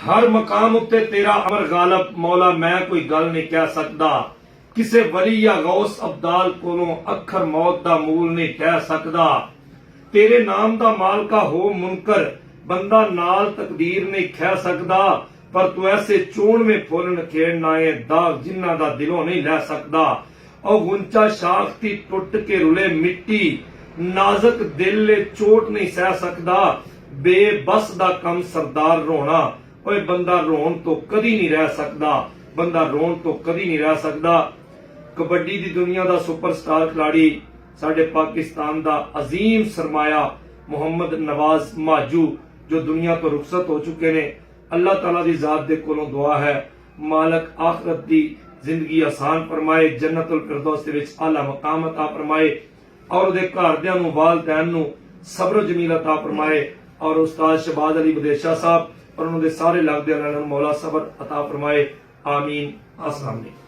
हर मकाम उत्ते तेरा अमर गालब मौला मैं कोई गल नहीं कह सकदा। किसे वली या गौस अब्दाल कोलों अखर मौत दा मूल नहीं कह सकदा। तेरे नाम दा मालका हो मुनकर बंदा नाल तकदीर नहीं कह सकदा। पर तू ऐसे चोणवें फुल नखेड़ना है दाग जिन्ना दा दिलों नहीं लै सकदा। और गुंचा शाख ती टुट के रुले मिट्टी नाजुक दिल ले चोट नहीं सह सकदा। बेबस दा कम सरदार रोना ओए बंदा रोन तो कदी नहीं रह सकदा। बंदा रोन तो कदी नहीं रह सकदा। कबड्डी दी दुनिया दा सुपरस्टार खिलाड़ी साडे पाकिस्तान दा अजीम सरमाया मोहम्मद नवाज माजू जो दुनिया तो रुखसत हो चुके ने। अल्लाह ताला दी जात दे कोलों दुआ है मालक आखिरत दी जिंदगी आसान फरमाए, जन्नतुल फिरदौस दे विच आला मकाम अता फरमाए और उहदे घरदियां नूं वालिदैन नूं सब्र जमील अता फरमाए और उस्ताद शहबाज अली बदेशा साहब और उन्होंने सारे लगदे वालियां नूं मौला सब्र अता फरमाए। आमीन। अस्सलाम वालेकुम।